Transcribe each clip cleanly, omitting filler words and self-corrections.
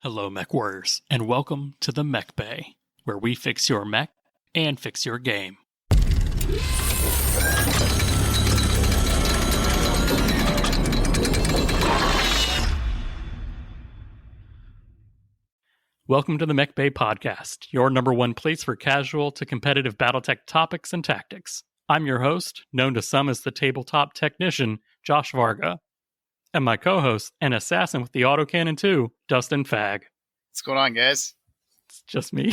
Hello, Mech Warriors, and welcome to the Mech Bay, where we fix your mech and fix your game. Welcome to the Mech Bay podcast, your number one place for casual to competitive Battletech topics and tactics. I'm your host, known to some as the tabletop technician, Josh Varga, and my co-host and assassin with the autocannon too, Dustin Fag. What's going on, guys? It's just me.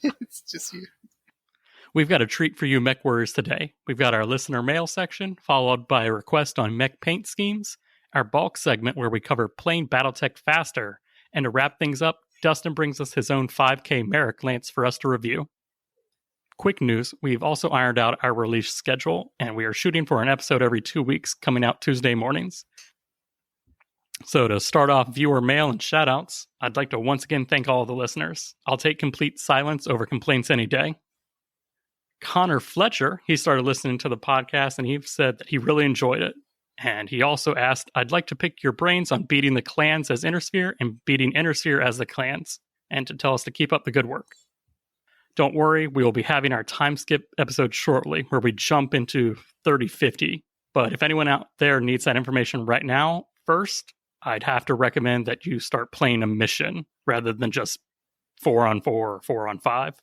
It's just you. We've got a treat for you Mech Warriors today. We've got our listener mail section, followed by a request on mech paint schemes, our bulk segment where we cover plain Battletech faster, and to wrap things up, Dustin brings us his own 5K Marik lance for us to review. Quick news, we've also ironed out our release schedule, and we are shooting for an episode every 2 weeks, coming out Tuesday mornings. So to start off viewer mail and shoutouts, I'd like to once again thank all the listeners. I'll take complete silence over complaints any day. Connor Fletcher, he started listening to the podcast and he said that he really enjoyed it. And he also asked, I'd like to pick your brains on beating the clans as Intersphere and beating Intersphere as the clans, and to tell us to keep up the good work. Don't worry, we will be having our time skip episode shortly, where we jump into 3050. But if anyone out there needs that information right now, first, I'd have to recommend that you start playing a mission rather than just 4-on-4 or 4-on-5.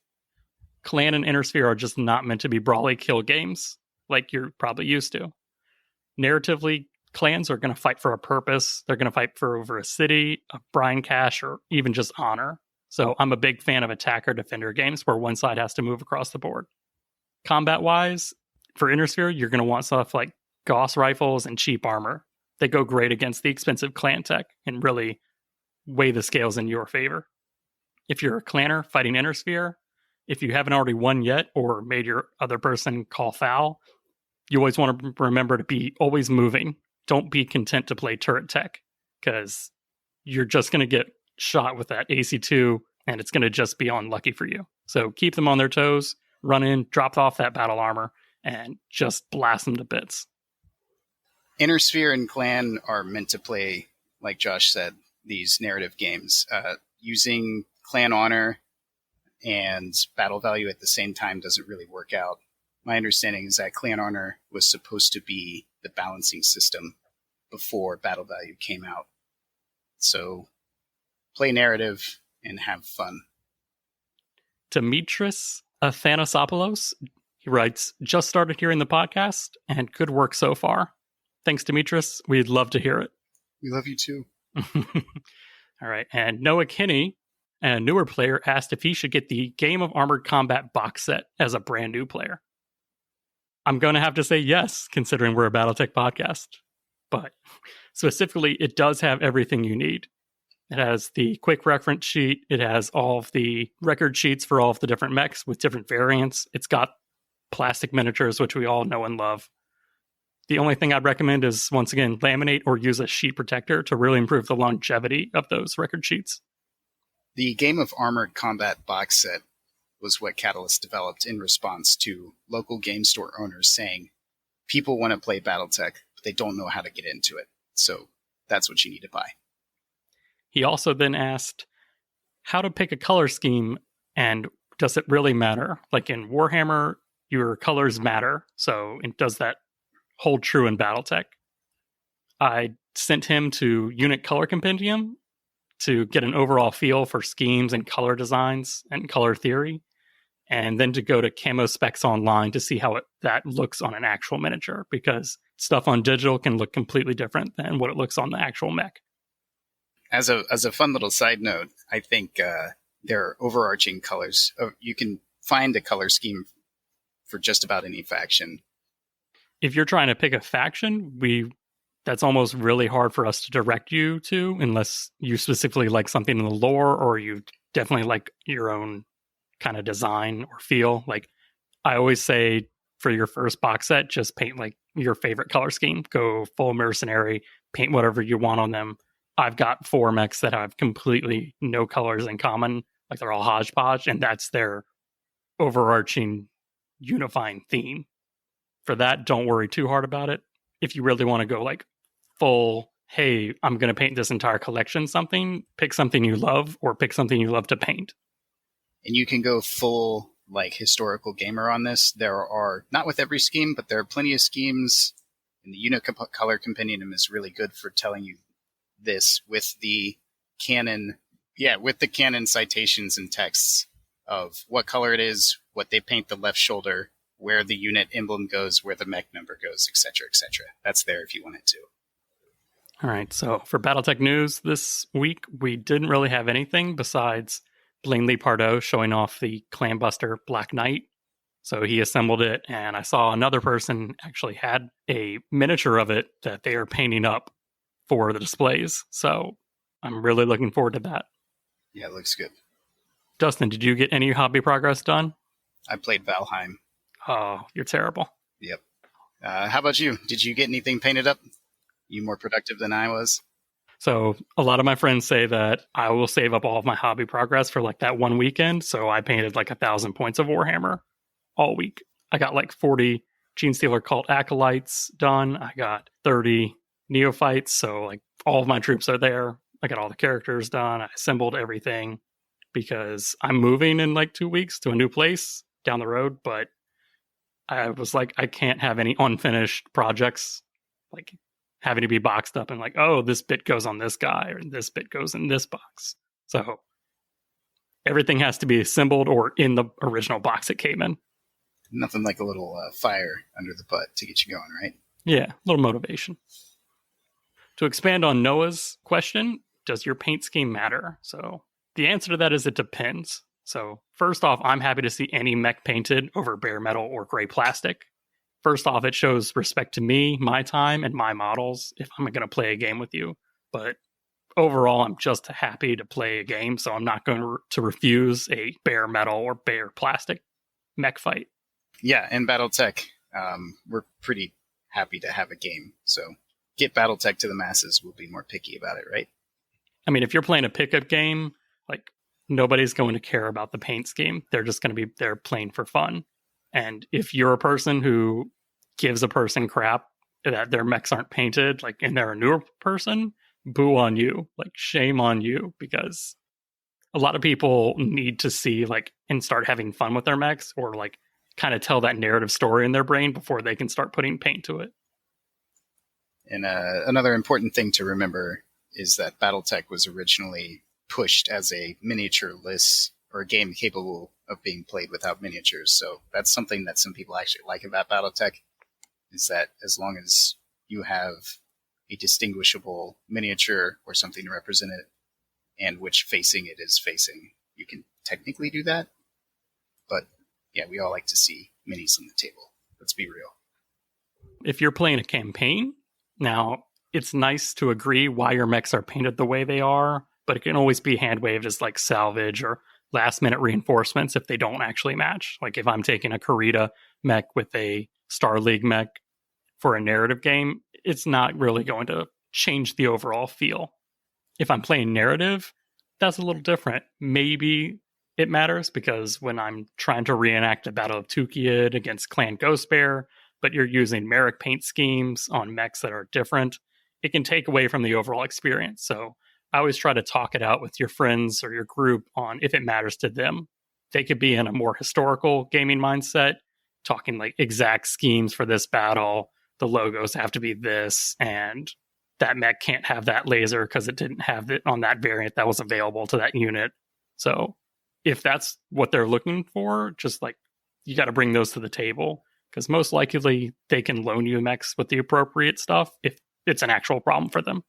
Clan and Intersphere are just not meant to be brawly kill games like you're probably used to. Narratively, clans are going to fight for a purpose. They're going to fight for over a city, a brine cache, or even just honor. So I'm a big fan of attacker-defender games where one side has to move across the board. Combat-wise, for Intersphere, you're going to want stuff like Gauss rifles and cheap armor. They go great against the expensive clan tech and really weigh the scales in your favor. If you're a clanner fighting Intersphere, if you haven't already won yet or made your other person call foul, you always want to remember to be always moving. Don't be content to play turret tech, because you're just going to get shot with that AC2 and it's going to just be unlucky for you. So keep them on their toes, run in, drop off that battle armor, and just blast them to bits. Intersphere and Clan are meant to play, like Josh said, these narrative games. Using Clan Honor and Battle Value at the same time doesn't really work out. My understanding is that Clan Honor was supposed to be the balancing system before Battle Value came out. So play narrative and have fun. Demetris Athanasopoulos, he writes, just started hearing the podcast and good work so far. Thanks, Demetris. We'd love to hear it. We love you too. All right. And Noah Kinney, a newer player, asked if he should get the Game of Armored Combat box set as a brand new player. I'm going to have to say yes, considering we're a Battletech podcast. But specifically, it does have everything you need. It has the quick reference sheet. It has all of the record sheets for all of the different mechs with different variants. It's got plastic miniatures, which we all know and love. The only thing I'd recommend is, once again, laminate or use a sheet protector to really improve the longevity of those record sheets. The Game of Armored Combat box set was what Catalyst developed in response to local game store owners saying, people want to play Battletech, but they don't know how to get into it. So that's what you need to buy. He also then asked how to pick a color scheme, and does it really matter? Like in Warhammer, your colors matter. So does that hold true in Battletech? I sent him to Unit Color Compendium to get an overall feel for schemes and color designs and color theory, and then to go to Camo Specs Online to see how that looks on an actual miniature, because stuff on digital can look completely different than what it looks on the actual mech. As a fun little side note, I think there are overarching colors. You can find a color scheme for just about any faction. If you're trying to pick a faction, that's almost really hard for us to direct you to, unless you specifically like something in the lore or you definitely like your own kind of design or feel. Like I always say, for your first box set, just paint like your favorite color scheme. Go full mercenary, paint whatever you want on them. I've got 4 mechs that have completely no colors in common, like they're all hodgepodge, and that's their overarching unifying theme. For that, don't worry too hard about it. If you really want to go like full hey, I'm going to paint this entire collection something, pick something you love or pick something you love to paint. And you can go full like historical gamer on this. There are, not with every scheme, but there are plenty of schemes, and the Unicolor Compendium is really good for telling you this with the canon, with the canon citations and texts of what color it is, what they paint the left shoulder, where the unit emblem goes, where the mech number goes, etc., etc. That's there if you want it to. All right, so for Battletech news this week, we didn't really have anything besides Blanley Pardoe showing off the Clanbuster Black Knight. So he assembled it, and I saw another person actually had a miniature of it that they are painting up for the displays. So I'm really looking forward to that. Yeah, it looks good. Dustin, did you get any hobby progress done? I played Valheim. Oh, you're terrible. Yep. How about you? Did you get anything painted up? You more productive than I was? So a lot of my friends say that I will save up all of my hobby progress for like that one weekend. So I painted like 1,000 points of Warhammer all week. I got like 40 Genestealer Cult Acolytes done. I got 30 Neophytes. So like all of my troops are there. I got all the characters done. I assembled everything because I'm moving in like 2 weeks to a new place down the road. But I was like, I can't have any unfinished projects like having to be boxed up and like, oh, this bit goes on this guy or this bit goes in this box. So everything has to be assembled or in the original box it came in. Nothing like a little fire under the butt to get you going, right? Yeah, a little motivation. To expand on Noah's question, does your paint scheme matter? So the answer to that is it depends. So first off, I'm happy to see any mech painted over bare metal or gray plastic. First off, it shows respect to me, my time, and my models if I'm going to play a game with you. But overall, I'm just happy to play a game, so I'm not going to refuse a bare metal or bare plastic mech fight. Yeah, and Battletech, we're pretty happy to have a game. So get Battletech to the masses. We'll be more picky about it, right? I mean, if you're playing a pickup game, like nobody's going to care about the paint scheme. They're just going to be there playing for fun. And if you're a person who gives a person crap that their mechs aren't painted, like, and they're a newer person, boo on you, like, shame on you, because a lot of people need to see, like, and start having fun with their mechs or, like, kind of tell that narrative story in their brain before they can start putting paint to it. And another important thing to remember is that Battletech was originally pushed as a miniature-less or a game capable of being played without miniatures. So that's something that some people actually like about Battletech, is that as long as you have a distinguishable miniature or something to represent it and which facing it is facing, you can technically do that. But yeah, we all like to see minis on the table. Let's be real. If you're playing a campaign, now it's nice to agree why your mechs are painted the way they are, but it can always be hand waved as like salvage or last minute reinforcements if they don't actually match. Like if I'm taking a Karita mech with a Star League mech for a narrative game, it's not really going to change the overall feel. If I'm playing narrative, that's a little different. Maybe it matters because when I'm trying to reenact the Battle of Tukiyid against Clan Ghostbear, but you're using Marik paint schemes on mechs that are different, it can take away from the overall experience. So I always try to talk it out with your friends or your group on if it matters to them. They could be in a more historical gaming mindset, talking like exact schemes for this battle. The logos have to be this, and that mech can't have that laser because it didn't have it on that variant that was available to that unit. So if that's what they're looking for, just like you got to bring those to the table, because most likely they can loan you mechs with the appropriate stuff if it's an actual problem for them.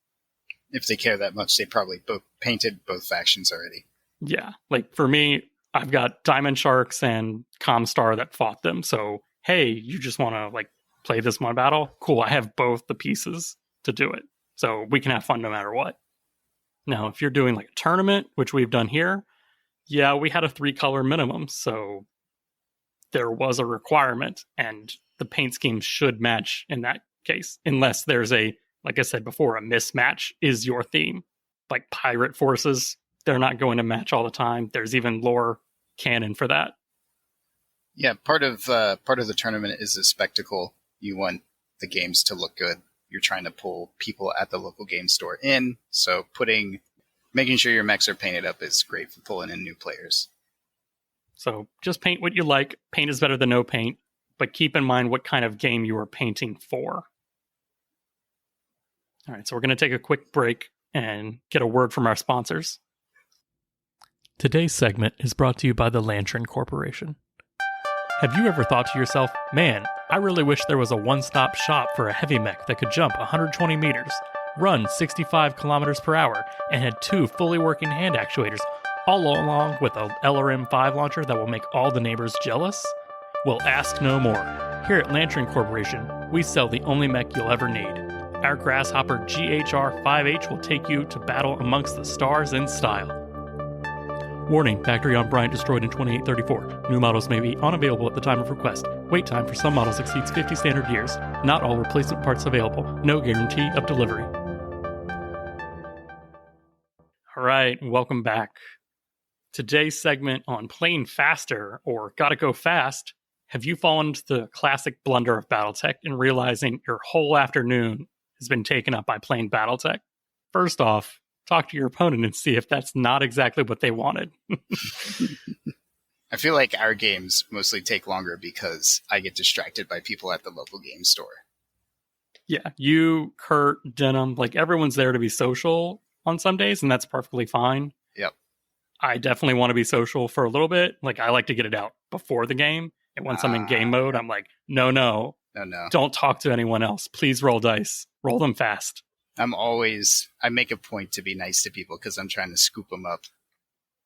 If they care that much, they probably painted both factions already. Yeah, like for me, I've got Diamond Sharks and Comstar that fought them. So, hey, you just want to like play this one battle? Cool, I have both the pieces to do it. So we can have fun no matter what. Now, if you're doing like a tournament, which we've done here, yeah, we had a 3-color minimum. So there was a requirement, and the paint scheme should match in that case, unless there's a, like I said before, a mismatch is your theme. Like pirate forces, they're not going to match all the time. There's even lore canon for that. Yeah, part of the tournament is a spectacle. You want the games to look good. you're trying to pull people at the local game store in. So making sure your mechs are painted up is great for pulling in new players. So just paint what you like. Paint is better than no paint, but keep in mind what kind of game you are painting for. All right, so we're going to take a quick break and get a word from our sponsors. Today's segment is brought to you by the Lantern Corporation. Have you ever thought to yourself, man, I really wish there was a one-stop shop for a heavy mech that could jump 120 meters, run 65 kilometers per hour, and had 2 fully working hand actuators, all along with a LRM-5 launcher that will make all the neighbors jealous? Well, ask no more. Here at Lantern Corporation, we sell the only mech you'll ever need. Our Grasshopper GHR-5H will take you to battle amongst the stars in style. Warning, factory on Bryant destroyed in 2834. New models may be unavailable at the time of request. Wait time for some models exceeds 50 standard years. Not all replacement parts available. No guarantee of delivery. All right, welcome back. Today's segment on playing faster, or gotta go fast. Have you fallen into the classic blunder of Battletech and realizing your whole afternoon has been taken up by playing Battletech? First off, talk to your opponent and see if that's not exactly what they wanted. I feel like our games mostly take longer because I get distracted by people at the local game store. Yeah, you, Kurt, Denim, like everyone's there to be social on some days, and that's perfectly fine. Yep. I definitely want to be social for a little bit. Like, I like to get it out before the game. And once I'm in game mode, I'm like, no. Don't talk to anyone else. Please roll dice. Roll them fast. I make a point to be nice to people because I'm trying to scoop them up,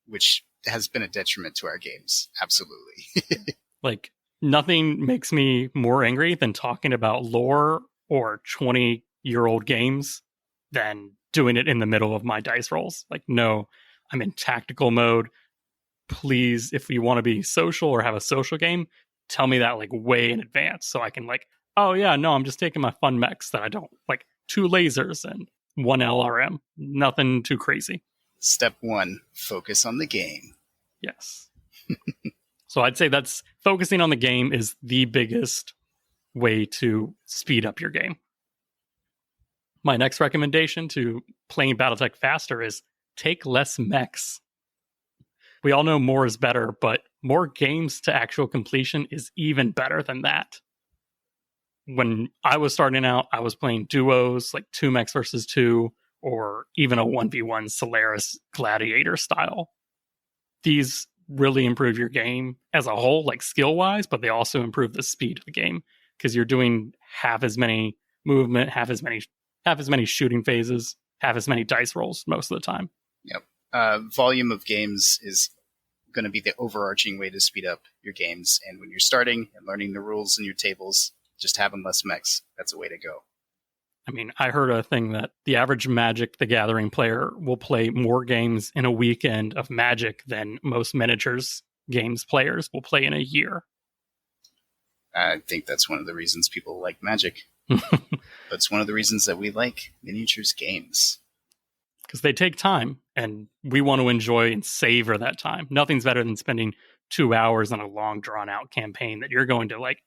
which has been a detriment to our games. Absolutely. Like, nothing makes me more angry than talking about lore or 20-year-old games than doing it in the middle of my dice rolls. Like, no, I'm in tactical mode. Please, if you want to be social or have a social game, tell me that like way in advance so I can like, oh yeah, no, I'm just taking my fun mechs that I don't like. 2 lasers and 1 LRM. Nothing too crazy. Step 1, focus on the game. Yes. So I'd say that's focusing on the game is the biggest way to speed up your game. My next recommendation to playing Battletech faster is take less mechs. We all know more is better, but more games to actual completion is even better than that. When I was starting out, I was playing duos, like 2 mechs versus 2, or even a 1v1 Solaris Gladiator style. These really improve your game as a whole, like skill-wise, but they also improve the speed of the game because you're doing half as many movement, half as many shooting phases, half as many dice rolls most of the time. Yep. Volume of games is going to be the overarching way to speed up your games. And when you're starting and learning the rules in your tables, just having less mechs. That's a way to go. I mean, I heard a thing that the average Magic the Gathering player will play more games in a weekend of Magic than most miniatures games players will play in a year. I think that's one of the reasons people like Magic. That's one of the reasons that we like miniatures games. Because they take time, and we want to enjoy and savor that time. Nothing's better than spending 2 hours on a long, drawn-out campaign that you're going to, like,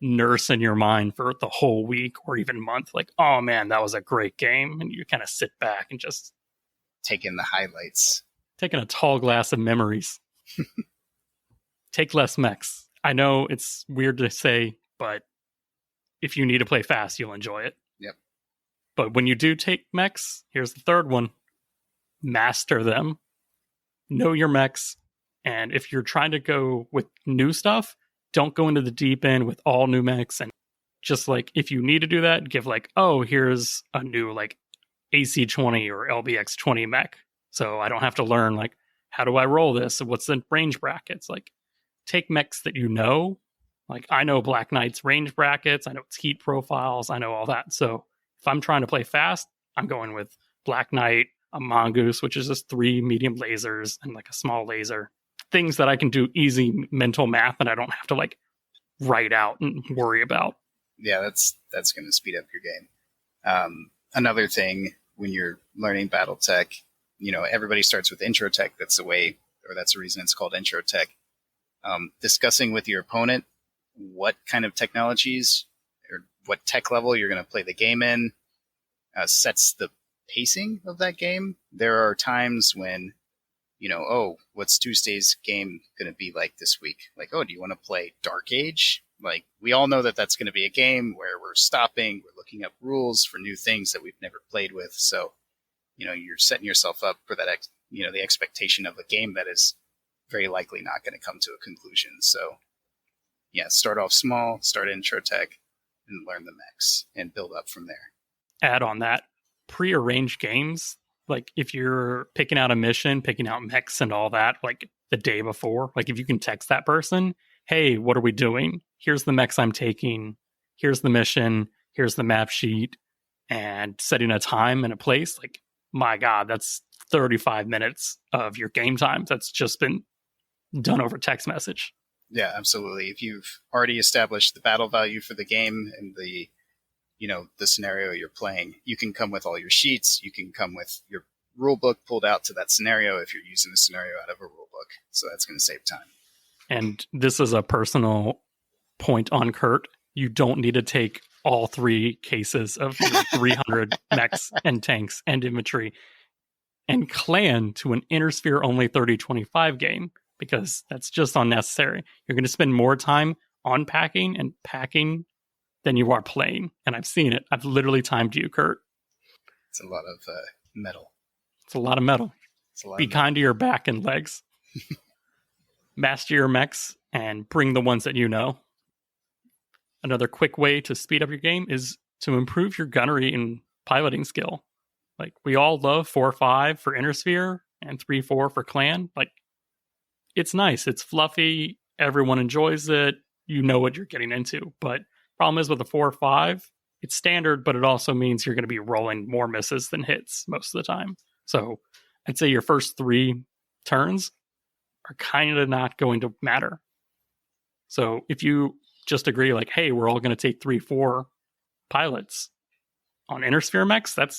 nurse in your mind for the whole week or even month. Like, oh, man, that was a great game. And you kind of sit back and just... take in the highlights. Taking a tall glass of memories. Take less mechs. I know it's weird to say, but if you need to play fast, you'll enjoy it. Yep. But when you do take mechs, here's the third one. Master them. Know your mechs. And if you're trying to go with new stuff, don't go into the deep end with all new mechs. And just like, if you need to do that, give like, oh, here's a new like AC-20 or LBX-20 mech. So I don't have to learn like, how do I roll this? What's the range brackets? Like, take mechs that you know. Like, I know Black Knight's range brackets. I know its heat profiles. I know all that. So if I'm trying to play fast, I'm going with Black Knight, a Mongoose, which is just 3 medium lasers and like a small laser. Things that I can do easy mental math and I don't have to like write out and worry about. Yeah, that's going to speed up your game. Another thing when you're learning Battletech, you know, everybody starts with intro tech. That's the way, or that's the reason it's called intro tech. Discussing with your opponent what kind of technologies or what tech level you're going to play the game in, sets the pacing of that game. There are times when, oh, what's Tuesday's game going to be like this week? Like, oh, do you want to play Dark Age? Like, we all know that that's going to be a game where we're stopping, we're looking up rules for new things that we've never played with. So, you're setting yourself up for that, the expectation of a game that is very likely not going to come to a conclusion. So, yeah, start off small, start intro tech, and learn the mechs and build up from there. Add on that, pre-arranged games, like if you're picking out a mission, picking out mechs and all that, like the day before, like if you can text that person, hey, what are we doing? Here's the mechs I'm taking. Here's the mission. Here's the map sheet. And setting a time and a place, like, my God, that's 35 minutes of your game time that's just been done over text message. Yeah, absolutely. If you've already established the battle value for the game and the scenario you're playing, you can come with all your sheets. You can come with your rule book pulled out to that scenario if you're using a scenario out of a rule book. So that's going to save time. And this is a personal point on Kurt. You don't need to take all 3 cases of 300 mechs and tanks and infantry and clan to an Inner Sphere only 30-25 game, because that's just unnecessary. You're going to spend more time unpacking and packing than you are playing. And I've seen it. I've literally timed you, Kurt. It's a lot of metal. It's a lot of metal. Be kind to your back and legs. Master your mechs and bring the ones that you know. Another quick way to speed up your game is to improve your gunnery and piloting skill. Like, we all love 4-5 for Inner Sphere and 3-4 for Clan. Like, it's nice. It's fluffy. Everyone enjoys it. You know what you're getting into. But problem is with a 4-5, it's standard, but it also means you're going to be rolling more misses than hits most of the time. So I'd say your first 3 turns are kind of not going to matter. So if you just agree, like, hey, we're all going to take 3-4 pilots on Inner Sphere mechs, that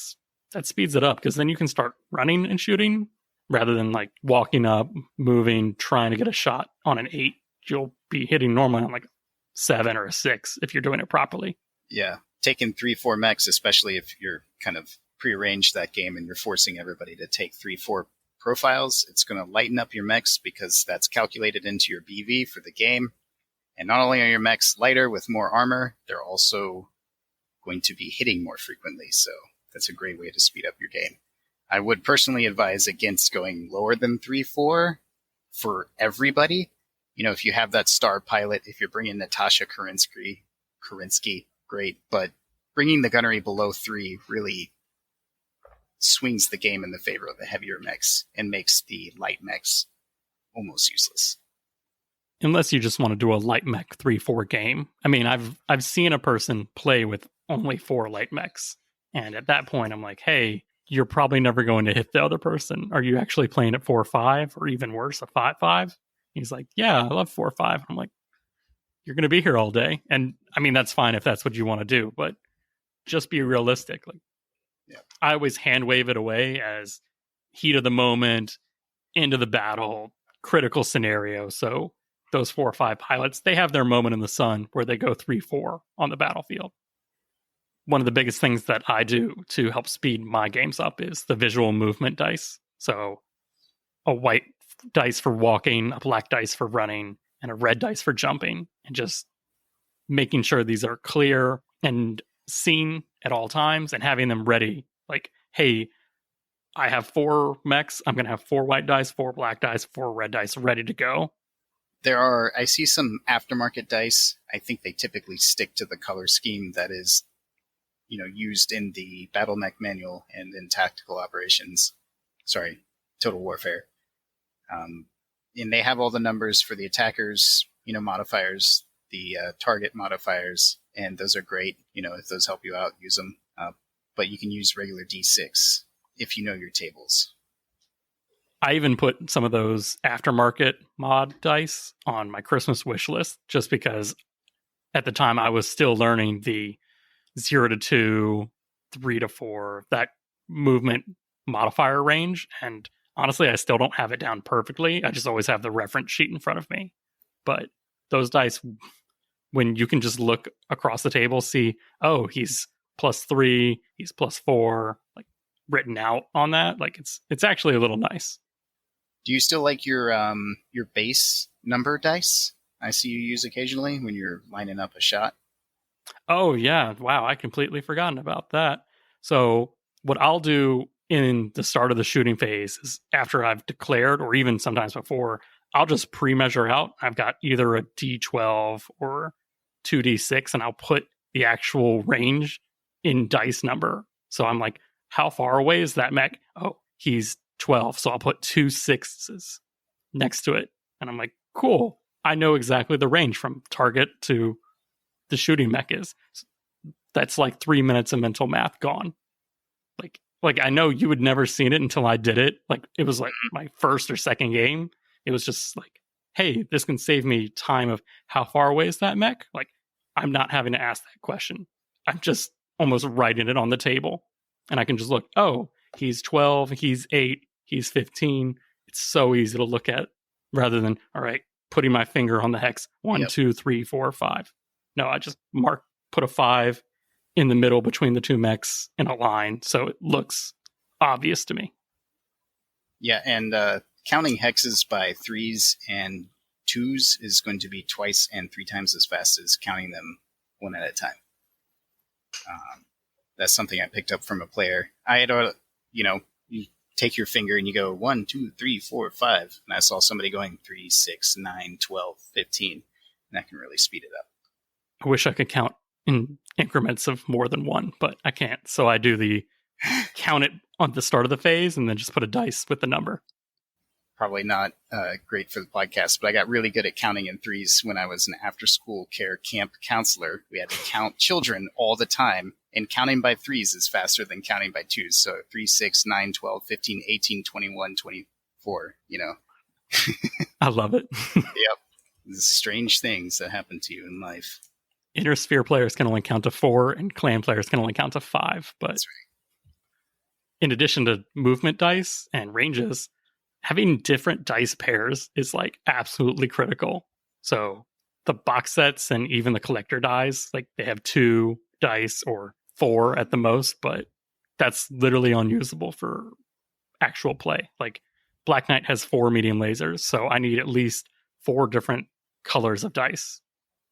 speeds it up, because then you can start running and shooting rather than like walking up, moving, trying to get a shot on an 8. You'll be hitting normally on like 7 or a 6 if you're doing it properly. Yeah, taking 3-4 mechs, especially if you're kind of prearranged that game and you're forcing everybody to take 3-4 profiles, it's going to lighten up your mechs because that's calculated into your BV for the game. And not only are your mechs lighter with more armor, they're also going to be hitting more frequently. So that's a great way to speed up your game. I would personally advise against going lower than 3-4 for everybody. If you have that star pilot, if you're bringing Natasha Karinsky, great. But bringing the gunnery below 3 really swings the game in the favor of the heavier mechs and makes the light mechs almost useless. Unless you just want to do a light mech 3-4 game. I mean, I've seen a person play with only 4 light mechs. And at that point, I'm like, hey, you're probably never going to hit the other person. Are you actually playing at 4-5 or even worse, a 5-5? He's like, yeah, I love 4-5. I'm like, you're going to be here all day. And I mean, that's fine if that's what you want to do, but just be realistic. Like, yeah. I always hand wave it away as heat of the moment, end of the battle, critical scenario. So those 4 or 5 pilots, they have their moment in the sun where they go 3-4 on the battlefield. One of the biggest things that I do to help speed my games up is the visual movement dice. So a white dice for walking, a black dice for running, and a red dice for jumping, and just making sure these are clear and seen at all times and having them ready. Like, hey, I have 4 mechs. I'm going to have 4 white dice, 4 black dice, 4 red dice ready to go. I see some aftermarket dice. I think they typically stick to the color scheme that is, used in the Battle Mech manual and in tactical operations. Total Warfare. And they have all the numbers for the attackers, modifiers, the target modifiers, and those are great. If those help you out, use them. But you can use regular D6 if you know your tables. I even put some of those aftermarket mod dice on my Christmas wish list, just because at the time I was still learning the 0-2, 3-4, that movement modifier range. And honestly, I still don't have it down perfectly. I just always have the reference sheet in front of me. But those dice when you can just look across the table, see, oh, he's +3, he's +4, like written out on that. Like it's actually a little nice. Do you still like your base number dice? I see you use occasionally when you're lining up a shot. Oh yeah, wow, I completely forgotten about that. So what I'll do in the start of the shooting phase is after I've declared, or even sometimes before, I'll just pre-measure out. I've got either a D12 or 2D6, and I'll put the actual range in dice number. So I'm like, how far away is that mech? Oh, he's 12. So I'll put 2 6s next to it. And I'm like, cool. I know exactly the range from target to the shooting mech is. That's like 3 minutes of mental math gone. Like I know you would never seen it until I did it. Like it was like my first or second game. It was just like, hey, this can save me time of how far away is that mech? Like I'm not having to ask that question. I'm just almost writing it on the table. And I can just look, oh, he's 12, he's 8, he's 15. It's so easy to look at rather than, all right, putting my finger on the hex 1, 2, 3, 4, 5. No, I just put a 5 in the middle between the two mechs in a line, so it looks obvious to me. Yeah, and counting hexes by 3s and 2s is going to be twice and 3 times as fast as counting them one at a time. That's something I picked up from a player. I had, you take your finger and you go 1, 2, 3, 4, 5, and I saw somebody going 3, 6, 9, 12, 15, and that can really speed it up. I wish I could count in increments of more than 1, but I can't. So I do the count it on the start of the phase and then just put a dice with the number. Probably not great for the podcast, but I got really good at counting in 3s when I was an after-school care camp counselor. We had to count children all the time, and counting by 3s is faster than counting by 2s. So 3, 6, 9, 12, 15, 18, 21, 24, I love it. Yep. These strange things that happen to you in life. Inner Sphere players can only count to 4, and Clan players can only count to 5. But that's right. In addition to movement dice and ranges, having different dice pairs is like absolutely critical. So the box sets and even the collector dies, like they have 2 dice or 4 at the most, but that's literally unusable for actual play. Like Black Knight has 4 medium lasers, so I need at least 4 different colors of dice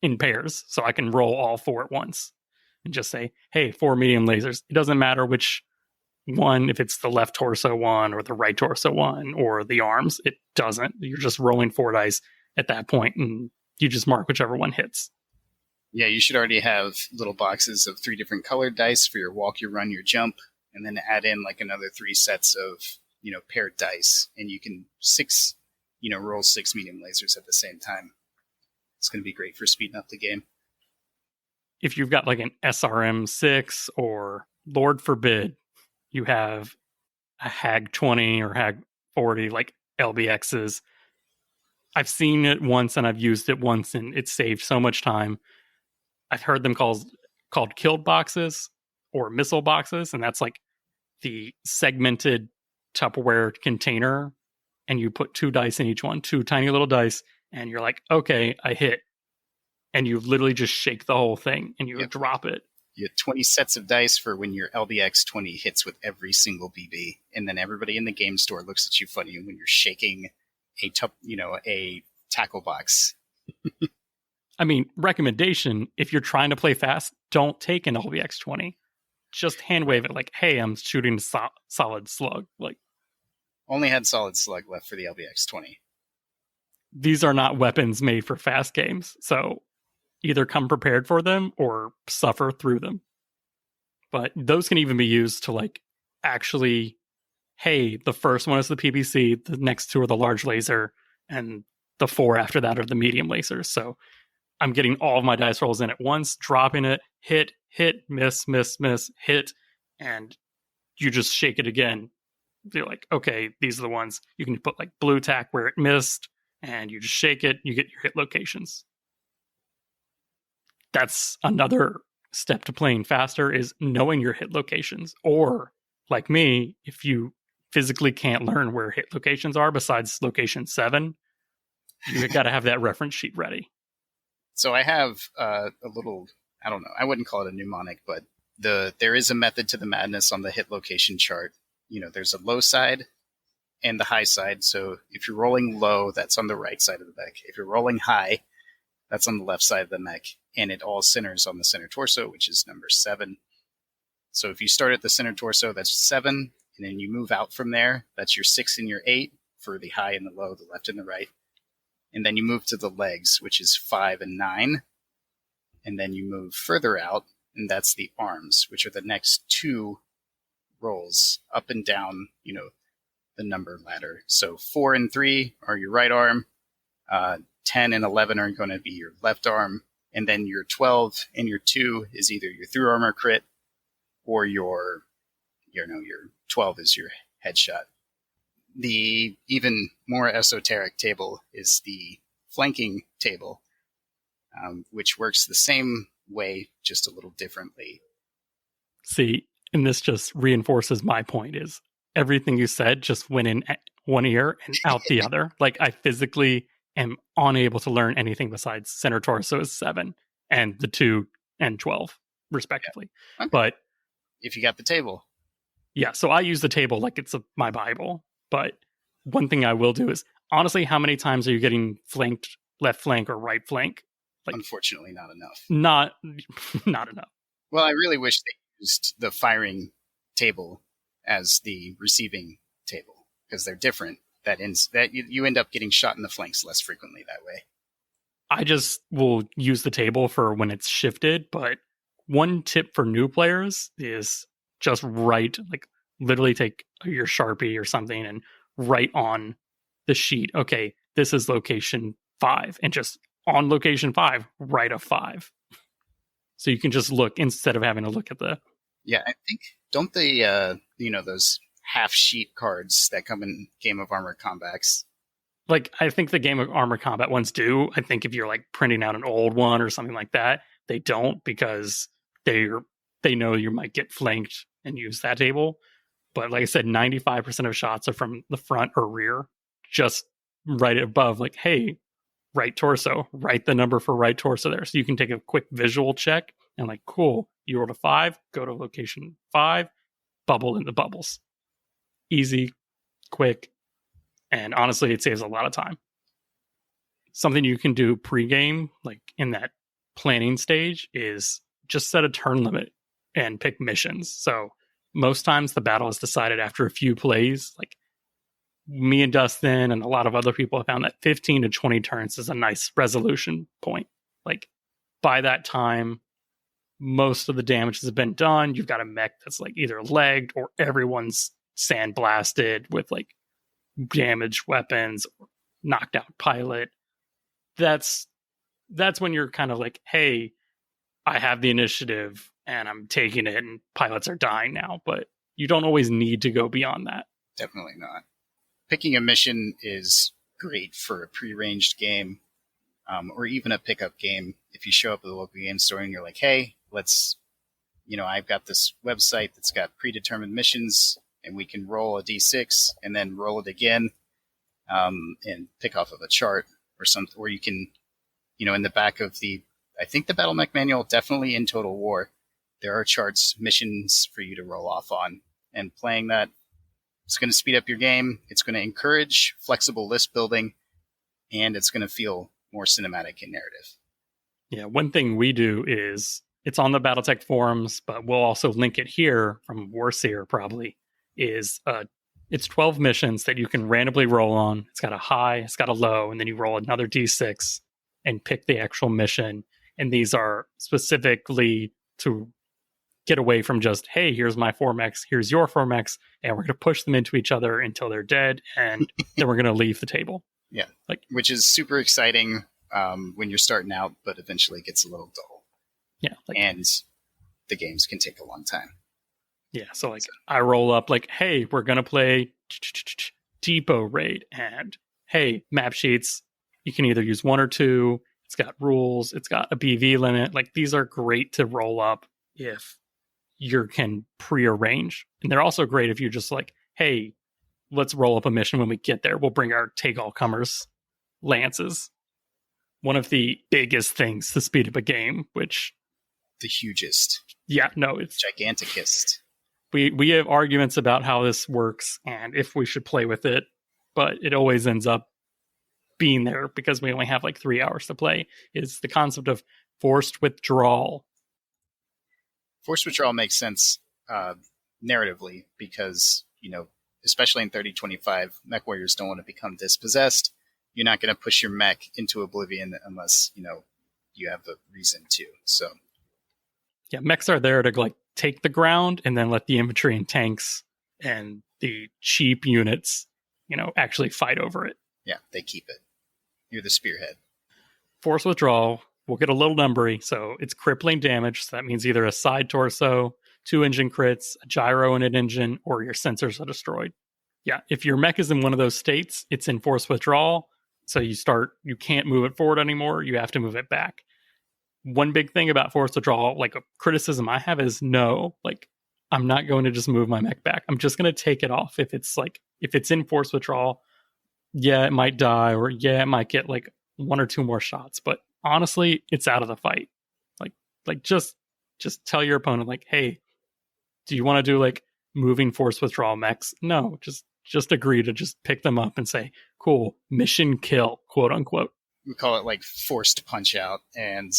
in pairs so I can roll all 4 at once and just say, hey, 4 medium lasers. It doesn't matter which one, if it's the left torso one or the right torso one or the arms, it doesn't. You're just rolling 4 dice at that point and you just mark whichever one hits. Yeah, you should already have little boxes of 3 different colored dice for your walk, your run, your jump, and then add in like another 3 sets of, paired dice, and you can roll 6 medium lasers at the same time. It's going to be great for speeding up the game. If you've got like an SRM 6 or Lord forbid, you have a Hag 20 or Hag 40, like LBXs. I've seen it once and I've used it once and it saved so much time. I've heard them called killed boxes or missile boxes, and that's like the segmented Tupperware container, and you put 2 dice in each one, 2 tiny little dice, and you're like, okay, I hit. And you literally just shake the whole thing and you drop it. You have 20 sets of dice for when your LBX 20 hits with every single BB, and then everybody in the game store looks at you funny when you're shaking a tackle box. I mean, recommendation, if you're trying to play fast, don't take an LBX 20. Just hand wave it like, hey, I'm shooting solid slug. Like, only had solid slug left for the LBX 20. These are not weapons made for fast games, so either come prepared for them or suffer through them. But those can even be used to like actually, hey, the first one is the PBC, the next 2 are the large laser, and the 4 after that are the medium lasers. So I'm getting all of my dice rolls in at once, dropping it, hit, miss, hit, and you just shake it again. You're like, okay, these are the ones. You can put like blue tack where it missed, and you just shake it, you get your hit locations. That's another step to playing faster, is knowing your hit locations. Or, like me, if you physically can't learn where hit locations are besides location 7, you got to have that reference sheet ready. So I have a little, I don't know, I wouldn't call it a mnemonic, but there is a method to the madness on the hit location chart. There's a low side and the high side. So if you're rolling low, that's on the right side of the mech. If you're rolling high, that's on the left side of the mech. And it all centers on the center torso, which is number 7. So if you start at the center torso, that's 7. And then you move out from there. That's your 6 and your 8 for the high and the low, the left and the right. And then you move to the legs, which is 5 and 9. And then you move further out, and that's the arms, which are the next 2 rolls up and down, the number ladder. So 4 and 3 are your right arm. 10 and 11 are going to be your left arm. And then your 12 and your 2 is either your through armor crit or your 12 is your headshot. The even more esoteric table is the flanking table, which works the same way, just a little differently. See, and this just reinforces my point is everything you said just went in one ear and out the other. Like I physically am unable to learn anything besides center torso is 7 and the 2 and 12 respectively. Yeah. Okay. But if you got the table. Yeah, so I use the table like it's my Bible. But one thing I will do is, honestly, how many times are you getting flanked left flank or right flank? Like, unfortunately, not enough. Not enough. Well, I really wish they used the firing table as the receiving table because they're different. That you end up getting shot in the flanks less frequently that way. I just will use the table for when it's shifted. But one tip for new players is just literally take your Sharpie or something and write on the sheet, okay, this is location 5, and just on location 5, write a 5. So you can just look instead of having to look at the... Yeah, I think, don't the, those half sheet cards that come in Game of Armor Combats? Like, I think the Game of Armor Combat ones do. I think if you're like printing out an old one or something like that, they don't because they know you might get flanked and use that table. But like I said, 95% of shots are from the front or rear. Just right above, like, hey, right torso, write the number for right torso there. So you can take a quick visual check and like, cool, you rolled a 5, go to location 5, bubble in the bubbles. Easy, quick, and honestly, it saves a lot of time. Something you can do pre-game, like in that planning stage, is just set a turn limit and pick missions. So most times the battle is decided after a few plays. Like me and Dustin and a lot of other people have found that 15 to 20 turns is a nice resolution point. Like by that time, most of the damage has been done. You've got a mech that's like either legged or everyone's sandblasted with like damaged weapons or knocked out pilot. That's when you're kind of like, hey, I have the initiative and I'm taking it and pilots are dying now. But you don't always need to go beyond that. Definitely not. Picking a mission is great for a pre-ranged game, or even a pickup game. If you show up at the local game store and you're like, hey, I've got this website that's got predetermined missions and we can roll a D6 and then roll it again, and pick off of a chart or something, or you can, in the back of I think the Battle Mech Manual, definitely in Total War, there are charts, missions for you to roll off on, and playing that, it's going to speed up your game. It's going to encourage flexible list building, and it's going to feel more cinematic in narrative. Yeah, one thing we do is, it's on the Battletech forums, but we'll also link it here from Warseer probably, is it's 12 missions that you can randomly roll on. It's got a high, it's got a low, and then you roll another D6 and pick the actual mission. And these are specifically to get away from just, hey, here's my 4mechs, here's your 4mechs, and we're going to push them into each other until they're dead, and then we're going to leave the table. Yeah, which is super exciting when you're starting out, but eventually gets a little dull. Yeah. And the games can take a long time. Yeah, so I roll up like, hey, we're going to play Depot Raid, and hey, map sheets, you can either use 1 or 2, it's got rules, it's got a BV limit. Like, these are great to roll up if you can pre-arrange. And they're also great if you're just like, hey, let's roll up a mission when we get there. We'll bring our take-all-comers lances. one of the biggest things to speed up a game, which... The hugest. Yeah, no, it's... Giganticest. We have arguments about how this works and if we should play with it, but it always ends up being there because we only have like 3 hours to play, is the concept of forced withdrawal. Forced withdrawal makes sense narratively because, especially in 3025, mech warriors don't want to become dispossessed. You're not going to push your mech into oblivion unless, you have the reason to. So, yeah, mechs are there to like take the ground and then let the infantry and tanks and the cheap units, actually fight over it. Yeah, they keep it. You're the spearhead. Force withdrawal will get a little numbery, so it's crippling damage. So that means either a side torso, 2 engine crits, a gyro in an engine, or your sensors are destroyed. Yeah, if your mech is in one of those states, it's in force withdrawal. So you can't move it forward anymore. You have to move it back. One big thing about force withdrawal, like a criticism I have, is I'm not going to just move my mech back. I'm just going to take it off. If it's in force withdrawal, yeah, it might die, or yeah, it might get like 1 or 2 more shots. But honestly, it's out of the fight. Like just tell your opponent, like, hey, do you want to do like moving force withdrawal mechs? No, just agree to just pick them up and say, cool, mission kill, quote unquote. We call it like forced punch out, and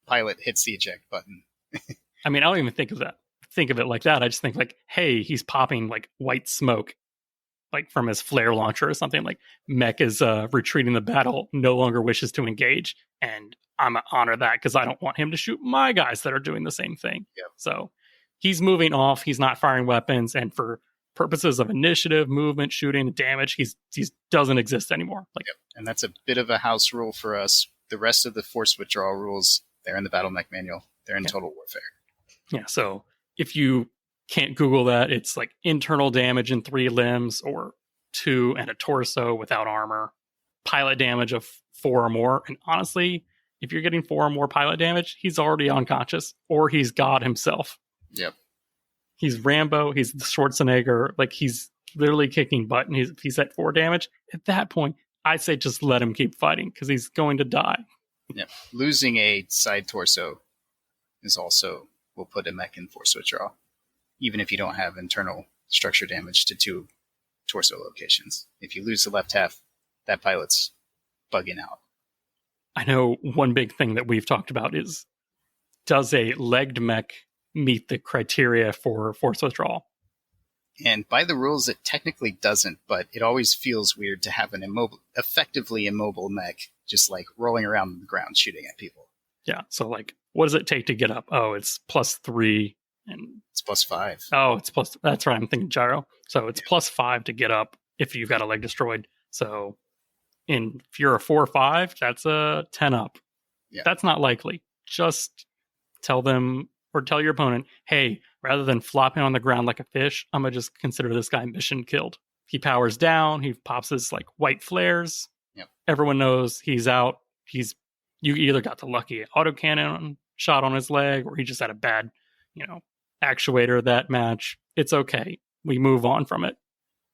pilot hits the eject button. I mean, I don't even think of it like that. I just think like, hey, he's popping like white smoke, like from his flare launcher or something. Like mech is retreating the battle, no longer wishes to engage, and I'm gonna honor that because I don't want him to shoot my guys that are doing the same thing. Yep. So he's moving off. He's not firing weapons, and for purposes of initiative, movement, shooting, and damage, he doesn't exist anymore. Like, yep. And that's a bit of a house rule for us. The rest of the force withdrawal rules, they're in the Battle Mech Manual. They're in Total Warfare. Yeah, so if you can't Google that, it's like internal damage in 3 limbs or 2 and a torso without armor, pilot damage of 4 or more. And honestly, if you're getting 4 or more pilot damage, he's already unconscious, or he's God himself. Yep. He's Rambo, he's Schwarzenegger, like he's literally kicking butt, and he's at 4 damage. At that point, I say just let him keep fighting, because he's going to die. Yeah. Losing a side torso is also will put a mech in force withdrawal, even if you don't have internal structure damage to 2 torso locations. If you lose the left half, that pilot's bugging out. I know one big thing that we've talked about is, does a legged mech meet the criteria for force withdrawal? And by the rules, it technically doesn't, but it always feels weird to have an effectively immobile mech just like rolling around on the ground shooting at people. Yeah, so like, what does it take to get up? Oh, it's +3, and it's +5. Oh, it's plus. That's right. I'm thinking gyro. So it's +5 to get up if you've got a leg destroyed. So if you're a 4 or 5, that's a 10 up. Yeah. That's not likely. Just tell them, or tell your opponent, hey, rather than flopping on the ground like a fish, I'm gonna just consider this guy mission killed. He powers down. He pops his like white flares. Yep. Everyone knows he's out. You either got the lucky autocannon shot on his leg, or he just had a bad, actuator that match. It's okay. We move on from it.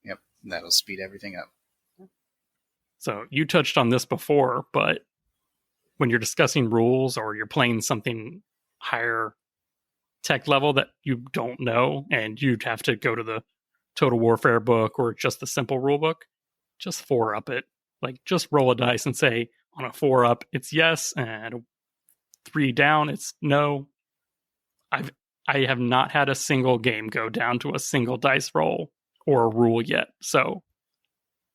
Yep. That'll speed everything up. So you touched on this before, but when you're discussing rules or you're playing something higher tech level that you don't know, and you'd have to go to the Total Warfare book or just the simple rule book, just 4 up it. Like, just roll a dice and say, on a 4 up, it's yes, and a 3 down, it's no. I have not had a single game go down to a single dice roll or a rule yet. So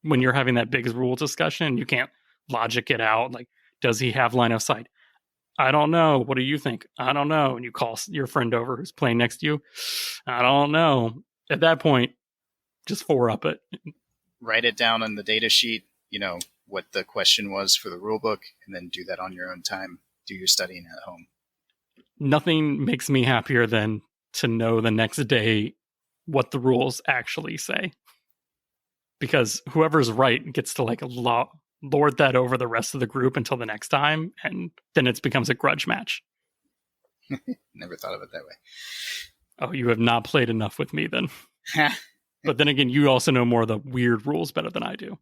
when you're having that big rule discussion, you can't logic it out. Like, does he have line of sight? I don't know. What do you think? I don't know. And you call your friend over who's playing next to you. I don't know. At that point, just 4 up it. Write it down on the data sheet, what the question was for the rule book, and then do that on your own time. Do your studying at home. Nothing makes me happier than to know the next day what the rules actually say. Because whoever's right gets to like lord that over the rest of the group until the next time, and then it becomes a grudge match. Never thought of it that way. Oh, you have not played enough with me then. But then again, you also know more of the weird rules better than I do.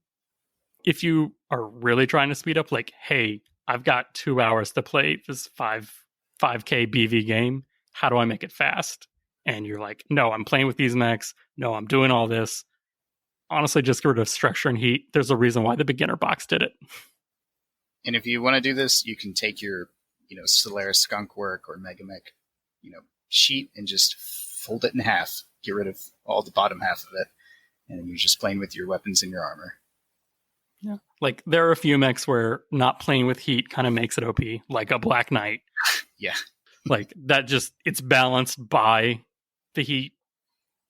if you are really trying to speed up, like, hey, I've got 2 hours to play this 5K BV game. How do I make it fast? And you're like, no, I'm playing with these mechs. No, I'm doing all this. Honestly, just get rid of structure and heat. There's a reason why the beginner box did it. And if you want to do this, you can take your, Solaris Skunk Work or Megamech, sheet and just fold it in half. Get rid of all the bottom half of it. And you're just playing with your weapons and your armor. Yeah. Like, there are a few mechs where not playing with heat kind of makes it OP, like a Black Knight. Yeah. Like, that just, it's balanced by the heat.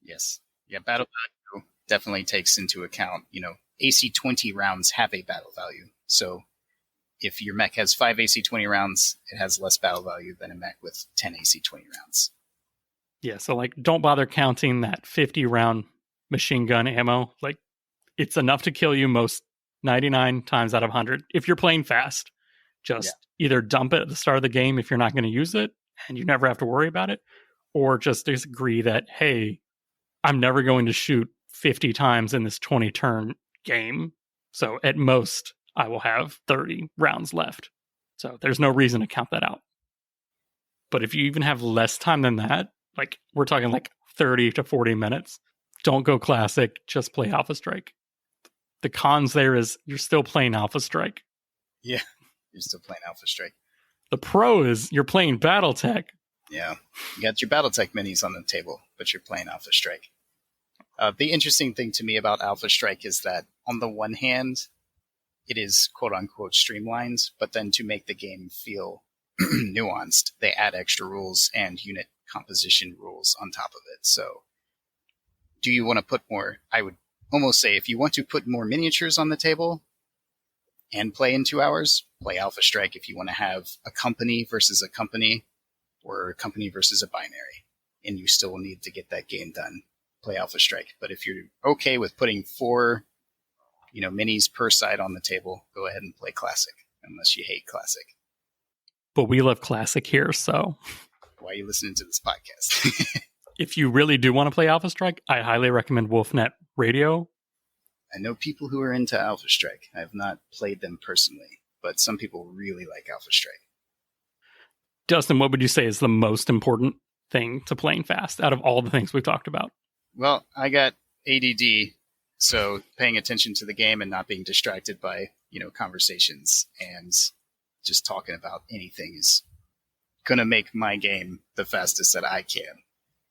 Yes. Yeah, battle value definitely takes into account, AC 20 rounds have a battle value. So if your mech has 5 AC 20 rounds, it has less battle value than a mech with 10 AC 20 rounds. Yeah, so like, don't bother counting that 50 round machine gun ammo. Like, it's enough to kill you most 99 times out of 100. If you're playing fast, just either dump it at the start of the game if you're not going to use it and you never have to worry about it, or just agree that, hey, I'm never going to shoot 50 times in this 20 turn game. So at most, I will have 30 rounds left. So there's no reason to count that out. But if you even have less time than that, like, we're talking like 30 to 40 minutes, don't go classic, just play Alpha Strike. The cons there is you're still playing Alpha Strike. Yeah, you're still playing Alpha Strike. The pro is you're playing Battletech. Yeah, you got your Battletech minis on the table, but you're playing Alpha Strike. The interesting thing to me about Alpha Strike is that, on the one hand, it is quote-unquote streamlined, but then to make the game feel nuanced, they add extra rules and unit composition rules on top of it. So, do you want to put more? I would almost say, if you want to put more miniatures on the table and play in 2 hours, play Alpha Strike. If you want to have a company versus a company, or a company versus a binary, and you still need to get that game done, play Alpha Strike. But if you're okay with putting 4, minis per side on the table, go ahead and play Classic, unless you hate Classic. But we love Classic here, so why are you listening to this podcast? If you really do want to play Alpha Strike, I highly recommend Wolfnet Radio. I know people who are into Alpha Strike. I have not played them personally, but some people really like Alpha Strike. Dustin, what would you say is the most important thing to playing fast out of all the things we've talked about? Well, I got ADD, so paying attention to the game and not being distracted by, conversations and just talking about anything is going to make my game the fastest that I can,